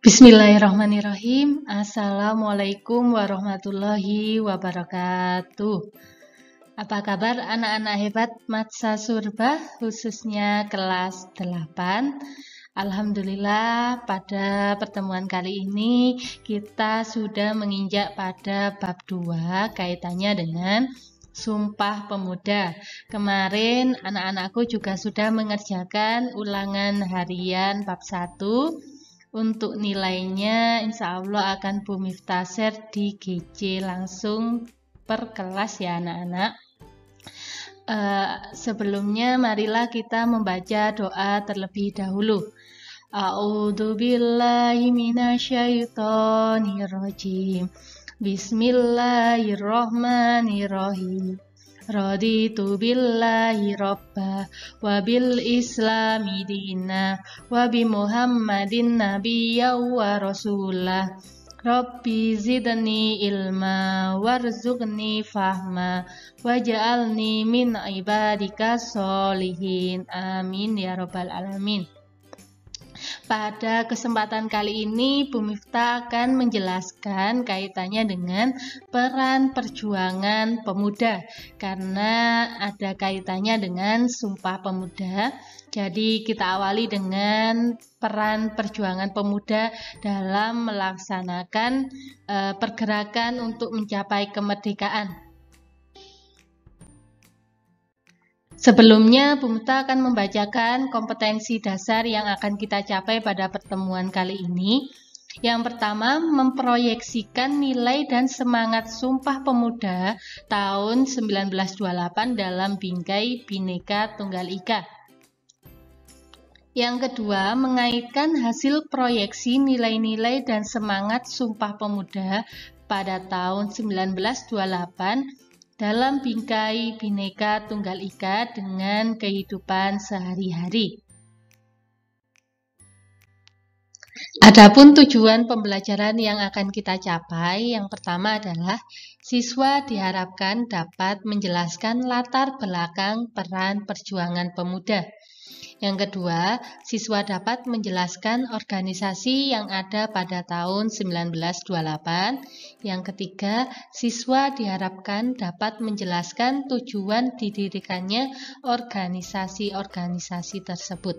Bismillahirrahmanirrahim. Assalamualaikum warahmatullahi wabarakatuh. Apa kabar anak-anak hebat Matsa Surba, khususnya kelas 8? Alhamdulillah, pada pertemuan kali ini kita sudah menginjak pada bab 2 kaitannya dengan Sumpah Pemuda. Kemarin anak-anakku juga sudah mengerjakan ulangan harian bab 1. Untuk nilainya insya Allah akan Bu Miftah share di GC langsung per kelas ya anak-anak. Sebelumnya marilah kita membaca doa terlebih dahulu. A'udzubillahi minasyaitonirrajim. Bismillahirrahmanirrahim. Raditu billahi robba wa bil islami dina wa bi muhammadin nabiyya wa rasulah. Rabbi zidni ilma warzuqni fahma waj'alni min ibadika sholihin. Amin ya robbal alamin. Pada kesempatan kali ini, Bu Miftah akan menjelaskan kaitannya dengan peran perjuangan pemuda, karena ada kaitannya dengan Sumpah Pemuda. Jadi kita awali dengan peran perjuangan pemuda dalam melaksanakan pergerakan untuk mencapai kemerdekaan. Sebelumnya, Bu Miftah akan membacakan kompetensi dasar yang akan kita capai pada pertemuan kali ini. Yang pertama, memproyeksikan nilai dan semangat Sumpah Pemuda tahun 1928 dalam bingkai Bhinneka Tunggal Ika. Yang kedua, mengaitkan hasil proyeksi nilai-nilai dan semangat Sumpah Pemuda pada tahun 1928 dalam bingkai Bhinneka Tunggal Ika dengan kehidupan sehari-hari. Adapun tujuan pembelajaran yang akan kita capai, yang pertama adalah siswa diharapkan dapat menjelaskan latar belakang peran perjuangan pemuda. Yang kedua, siswa dapat menjelaskan organisasi yang ada pada tahun 1928. Yang ketiga, siswa diharapkan dapat menjelaskan tujuan didirikannya organisasi-organisasi tersebut.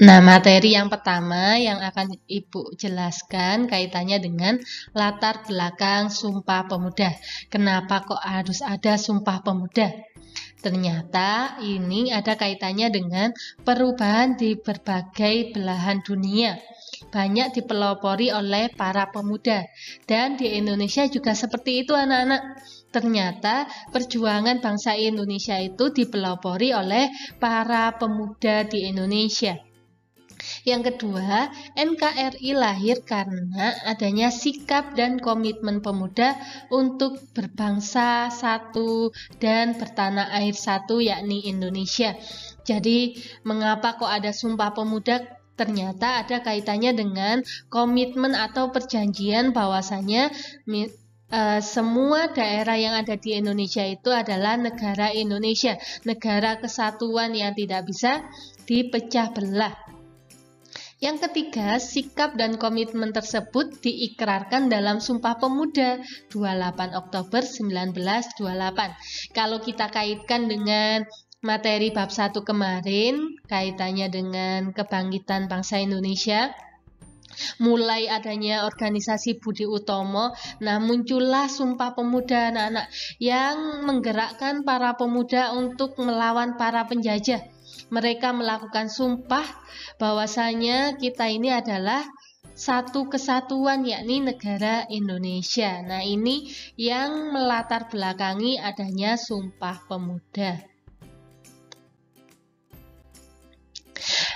Nah, materi yang pertama yang akan Ibu jelaskan kaitannya dengan latar belakang Sumpah Pemuda. Kenapa kok harus ada Sumpah Pemuda? Ternyata ini ada kaitannya dengan perubahan di berbagai belahan dunia. Banyak dipelopori oleh para pemuda. Dan di Indonesia juga seperti itu anak-anak. Ternyata perjuangan bangsa Indonesia itu dipelopori oleh para pemuda di Indonesia. Yang kedua, NKRI lahir karena adanya sikap dan komitmen pemuda untuk berbangsa satu dan bertanah air satu, yakni Indonesia. Jadi, mengapa kok ada Sumpah Pemuda? Ternyata ada kaitannya dengan komitmen atau perjanjian bahwasanya semua daerah yang ada di Indonesia itu adalah negara Indonesia, negara kesatuan yang tidak bisa dipecah belah. Yang ketiga, sikap dan komitmen tersebut diikrarkan dalam Sumpah Pemuda 28 Oktober 1928. Kalau kita kaitkan dengan materi bab 1 kemarin, kaitannya dengan kebangkitan bangsa Indonesia, mulai adanya organisasi Budi Utomo, nah muncullah Sumpah Pemuda anak-anak yang menggerakkan para pemuda untuk melawan para penjajah. Mereka melakukan sumpah bahwasanya kita ini adalah satu kesatuan, yakni negara Indonesia. Nah, ini yang melatar belakangi adanya Sumpah Pemuda.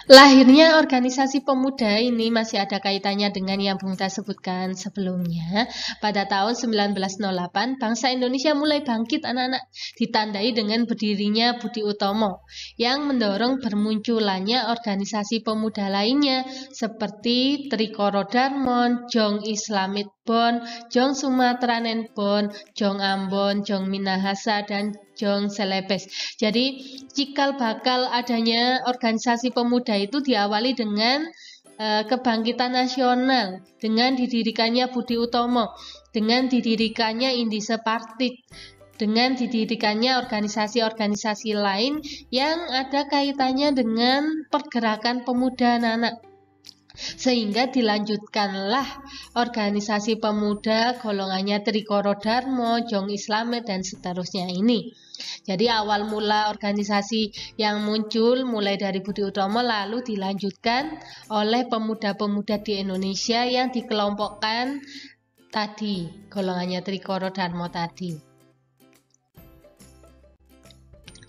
Lahirnya organisasi pemuda ini masih ada kaitannya dengan yang Bung Ta sebutkan sebelumnya. Pada tahun 1908, bangsa Indonesia mulai bangkit anak-anak, ditandai dengan berdirinya Budi Utomo, yang mendorong bermunculannya organisasi pemuda lainnya, seperti Trikoro Darmon, Jong Islamit Bon, Jong Sumatranen Bon, Jong Ambon, Jong Minahasa, dan Jong Celebes. Jadi cikal bakal adanya organisasi pemuda itu diawali dengan kebangkitan nasional, dengan didirikannya Budi Utomo, dengan didirikannya Indise Partit, dengan didirikannya organisasi-organisasi lain yang ada kaitannya dengan pergerakan pemuda anak-anak. Sehingga dilanjutkanlah organisasi pemuda golongannya Trikoro Dharma, Jong Islamet, dan seterusnya ini. Jadi awal mula organisasi yang muncul mulai dari Budi Utomo lalu dilanjutkan oleh pemuda-pemuda di Indonesia yang dikelompokkan tadi, golongannya Trikoro Dharma tadi.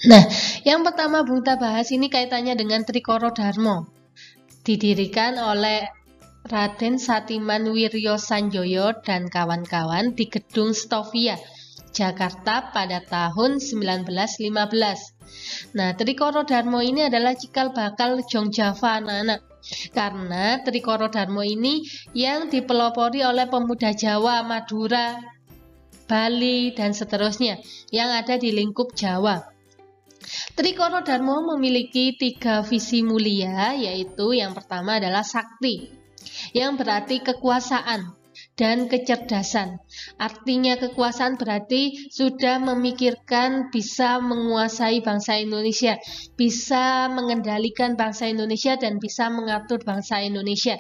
Nah, yang pertama kita bahas ini kaitannya dengan Trikoro Dharma. Didirikan oleh Raden Satiman Wiryo Sanjoyo dan kawan-kawan di Gedung Stovia, Jakarta pada tahun 1915. Nah, Trikoro Dharma ini adalah cikal bakal Jong Java anak-anak. Karena Trikoro Dharma ini yang dipelopori oleh pemuda Jawa, Madura, Bali, dan seterusnya yang ada di lingkup Jawa. Trikoro Dharma memiliki 3 visi mulia, yaitu yang pertama adalah sakti, yang berarti kekuasaan dan kecerdasan. Artinya kekuasaan berarti sudah memikirkan bisa menguasai bangsa Indonesia, bisa mengendalikan bangsa Indonesia, dan bisa mengatur bangsa Indonesia.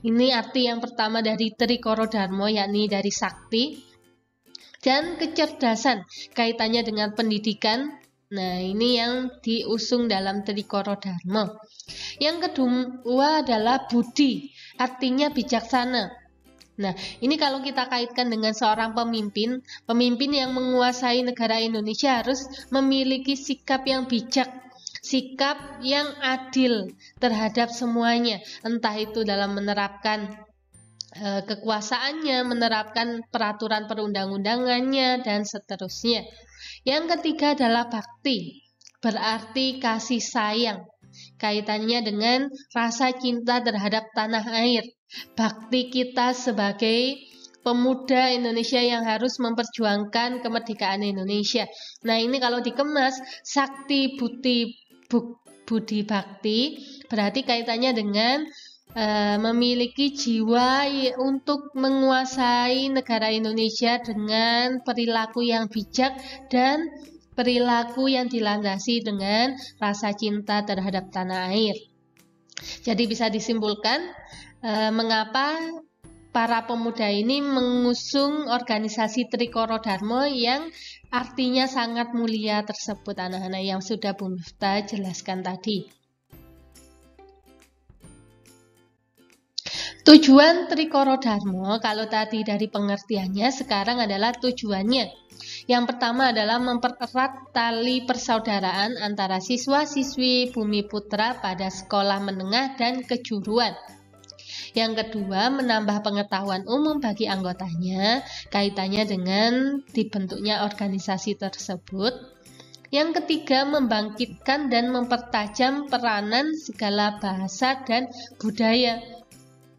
Ini arti yang pertama dari Trikoro Dharma, yakni dari sakti. Dan kecerdasan, kaitannya dengan pendidikan. Nah, ini yang diusung dalam Trikoro Dharma. Yang kedua adalah budi, artinya bijaksana. Nah, ini kalau kita kaitkan dengan seorang pemimpin yang menguasai negara Indonesia harus memiliki sikap yang bijak, sikap yang adil terhadap semuanya, entah itu dalam menerapkan kekuasaannya, menerapkan peraturan perundang-undangannya, dan seterusnya. Yang ketiga adalah bakti, berarti kasih sayang, kaitannya dengan rasa cinta terhadap tanah air. Bakti kita sebagai pemuda Indonesia yang harus memperjuangkan kemerdekaan Indonesia. Nah, ini kalau dikemas, sakti, budi bakti, berarti kaitannya dengan memiliki jiwa untuk menguasai negara Indonesia dengan perilaku yang bijak dan perilaku yang dilandasi dengan rasa cinta terhadap tanah air. Jadi bisa disimpulkan mengapa para pemuda ini mengusung organisasi Trikoro Dharma yang artinya sangat mulia tersebut, anak-anak, yang sudah Bu Miftah jelaskan tadi. Tujuan Trikoro Dharma, kalau tadi dari pengertiannya, sekarang adalah tujuannya. Yang pertama adalah mempererat tali persaudaraan antara siswa-siswi Bumi Putra pada sekolah menengah dan kejuruan. Yang kedua, menambah pengetahuan umum bagi anggotanya, kaitannya dengan dibentuknya organisasi tersebut. Yang ketiga, membangkitkan dan mempertajam peranan segala bahasa dan budaya.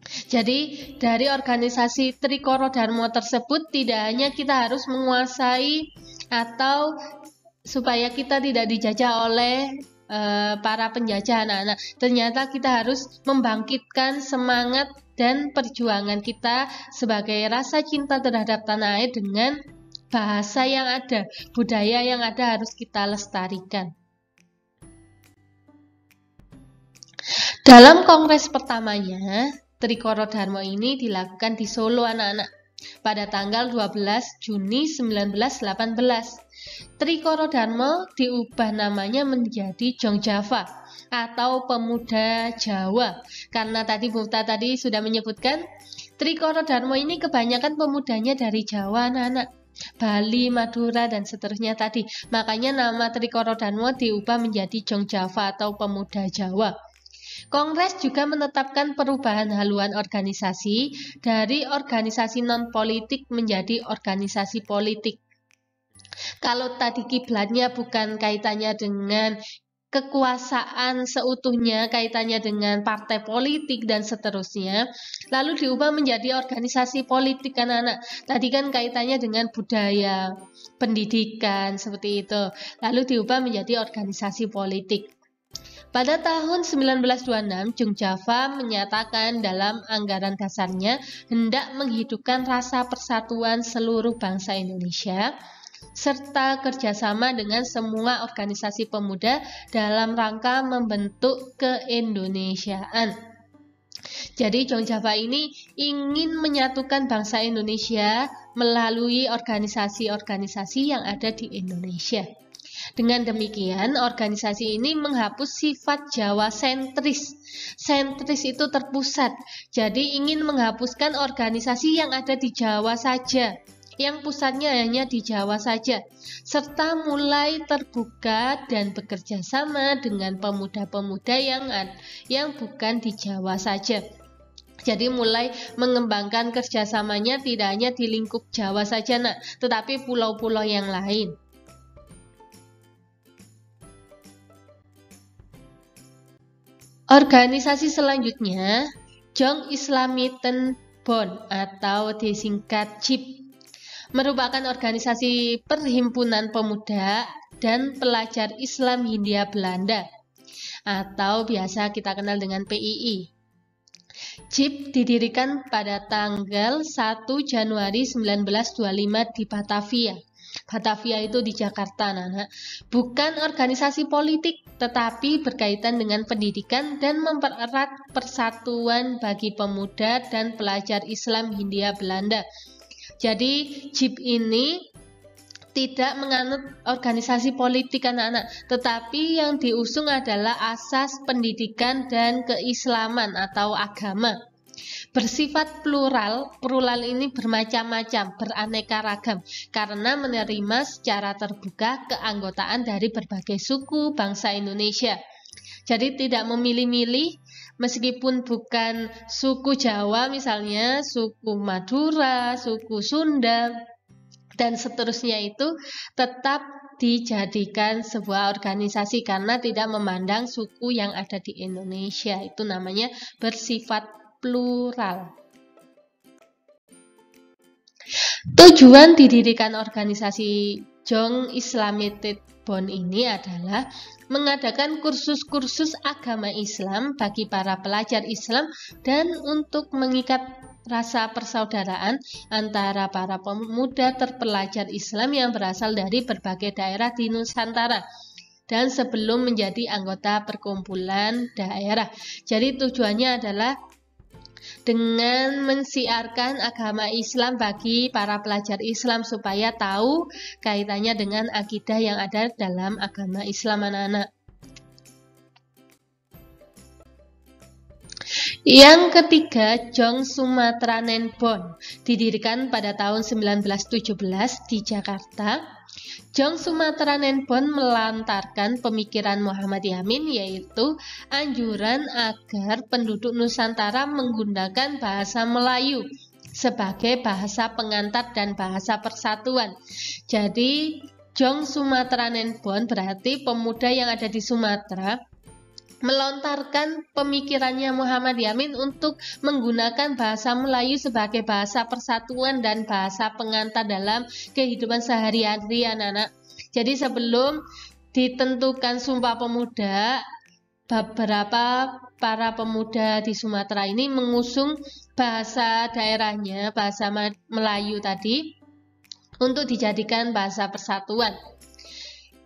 Jadi dari organisasi Trikoro Dharma tersebut tidak hanya kita harus menguasai atau supaya kita tidak dijajah oleh para penjajah anak-anak, ternyata kita harus membangkitkan semangat dan perjuangan kita sebagai rasa cinta terhadap tanah air dengan bahasa yang ada, budaya yang ada harus kita lestarikan. Dalam kongres pertamanya, Trikoro Dharma ini dilakukan di Solo, anak-anak, pada tanggal 12 Juni 1918. Trikoro Dharma diubah namanya menjadi Jong Java atau Pemuda Jawa, karena tadi Miftah tadi sudah menyebutkan Trikoro Dharma ini kebanyakan pemudanya dari Jawa, anak-anak, Bali, Madura, dan seterusnya tadi. Makanya nama Trikoro Dharma diubah menjadi Jong Java atau Pemuda Jawa. Kongres juga menetapkan perubahan haluan organisasi dari organisasi non-politik menjadi organisasi politik. Kalau tadi kiblatnya bukan kaitannya dengan kekuasaan seutuhnya, kaitannya dengan partai politik dan seterusnya, lalu diubah menjadi organisasi politik anak-anak. Tadi kan kaitannya dengan budaya, pendidikan, seperti itu. Lalu diubah menjadi organisasi politik. Pada tahun 1926, Jung Java menyatakan dalam anggaran dasarnya hendak menghidupkan rasa persatuan seluruh bangsa Indonesia serta kerjasama dengan semua organisasi pemuda dalam rangka membentuk keindonesiaan. Jadi Jung Java ini ingin menyatukan bangsa Indonesia melalui organisasi-organisasi yang ada di Indonesia. Dengan demikian, organisasi ini menghapus sifat Jawa sentris. Sentris itu terpusat. Jadi ingin menghapuskan organisasi yang ada di Jawa saja, yang pusatnya hanya di Jawa saja, serta mulai terbuka dan bekerja sama dengan pemuda-pemuda yang bukan di Jawa saja. Jadi mulai mengembangkan kerjasamanya tidak hanya di lingkup Jawa saja, tetapi pulau-pulau yang lain. Organisasi selanjutnya, Jong Islamitenbond atau disingkat JIP, merupakan organisasi perhimpunan pemuda dan pelajar Islam Hindia Belanda atau biasa kita kenal dengan PII. JIP didirikan pada tanggal 1 Januari 1925 di Batavia. Batavia itu di Jakarta, anak-anak. Bukan organisasi politik, tetapi berkaitan dengan pendidikan dan mempererat persatuan bagi pemuda dan pelajar Islam Hindia Belanda. Jadi JIP ini tidak menganut organisasi politik anak-anak, tetapi yang diusung adalah asas pendidikan dan keislaman atau agama. Bersifat plural ini bermacam-macam, beraneka ragam, karena menerima secara terbuka keanggotaan dari berbagai suku bangsa Indonesia. Jadi tidak memilih-milih, meskipun bukan suku Jawa misalnya, suku Madura, suku Sunda, dan seterusnya itu tetap dijadikan sebuah organisasi karena tidak memandang suku yang ada di Indonesia. Itu namanya bersifat plural. Tujuan didirikan organisasi Jong Islamitenbond ini adalah mengadakan kursus-kursus agama Islam bagi para pelajar Islam dan untuk mengikat rasa persaudaraan antara para pemuda terpelajar Islam yang berasal dari berbagai daerah di Nusantara dan sebelum menjadi anggota perkumpulan daerah. Jadi tujuannya adalah dengan mensiarkan agama Islam bagi para pelajar Islam supaya tahu kaitannya dengan akidah yang ada dalam agama Islam anak-anak. Yang ketiga, Jong Sumatranenbond didirikan pada tahun 1917 di Jakarta. Jong Sumatranenbond melantarkan pemikiran Muhammad Yamin, yaitu anjuran agar penduduk Nusantara menggunakan bahasa Melayu sebagai bahasa pengantar dan bahasa persatuan. Jadi Jong Sumatranenbond berarti pemuda yang ada di Sumatera melontarkan pemikirannya Muhammad Yamin untuk menggunakan bahasa Melayu sebagai bahasa persatuan dan bahasa pengantar dalam kehidupan sehari-hari anak-anak. Jadi sebelum ditentukan Sumpah Pemuda, beberapa para pemuda di Sumatera ini mengusung bahasa daerahnya, bahasa Melayu tadi, untuk dijadikan bahasa persatuan.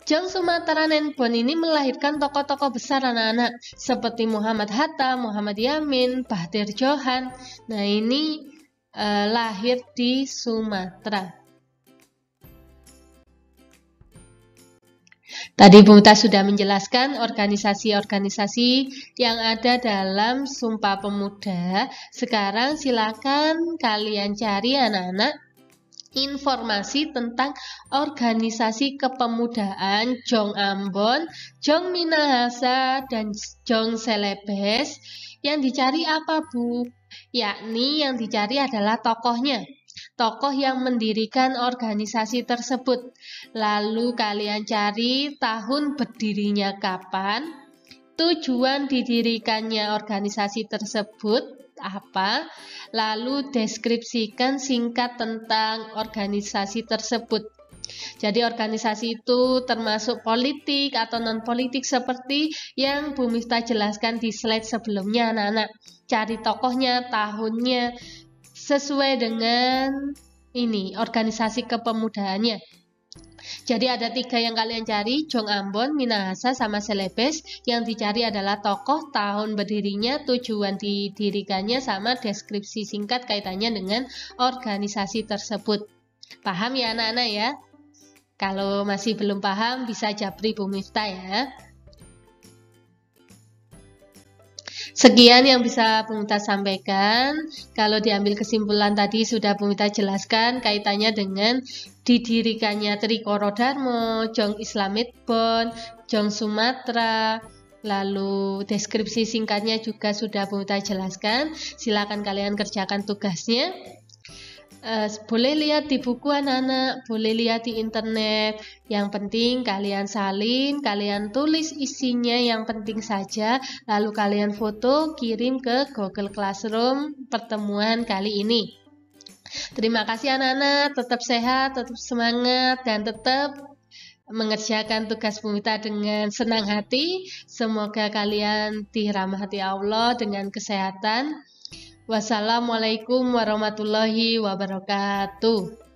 Jong Sumatranenbond ini melahirkan tokoh-tokoh besar anak-anak seperti Muhammad Hatta, Muhammad Yamin, Bahtir Johan. Nah ini lahir di Sumatera. Tadi Bu Muta sudah menjelaskan organisasi-organisasi yang ada dalam Sumpah Pemuda. Sekarang silakan kalian cari anak-anak informasi tentang organisasi kepemudaan Jong Ambon, Jong Minahasa, dan Jong Celebes. Yang dicari apa Bu? Yakni yang dicari adalah tokohnya. tokoh yang mendirikan organisasi tersebut. Lalu kalian cari tahun berdirinya kapan, tujuan didirikannya organisasi tersebut apa, lalu deskripsikan singkat tentang organisasi tersebut. Jadi organisasi itu termasuk politik atau non-politik seperti yang Bu Miftah jelaskan di slide sebelumnya anak-anak. Cari tokohnya, tahunnya, sesuai dengan ini organisasi kepemudaannya. Jadi ada 3 yang kalian cari, Jong Ambon, Minahasa, sama Celebes. Yang dicari adalah tokoh, tahun berdirinya, tujuan didirikannya, sama deskripsi singkat kaitannya dengan organisasi tersebut. Paham ya anak-anak ya? Kalau masih belum paham bisa japri Bu Miftah ya. Sekian yang bisa Bu Miftah sampaikan. Kalau diambil kesimpulan tadi sudah Bu Miftah jelaskan kaitannya dengan didirikannya Trikoro Dharma, Jong Islamit Bond, Jong Sumatera, lalu deskripsi singkatnya juga sudah Bu Miftah jelaskan. Silakan kalian kerjakan tugasnya. Boleh lihat di buku anak-anak, boleh lihat di internet. Yang penting kalian salin, kalian tulis isinya yang penting saja, lalu kalian foto, kirim ke Google Classroom pertemuan kali ini. Terima kasih anak-anak, tetap sehat, tetap semangat, dan tetap mengerjakan tugas Bu Miftah dengan senang hati. Semoga kalian dirahmati Allah dengan kesehatan. Wassalamualaikum warahmatullahi wabarakatuh.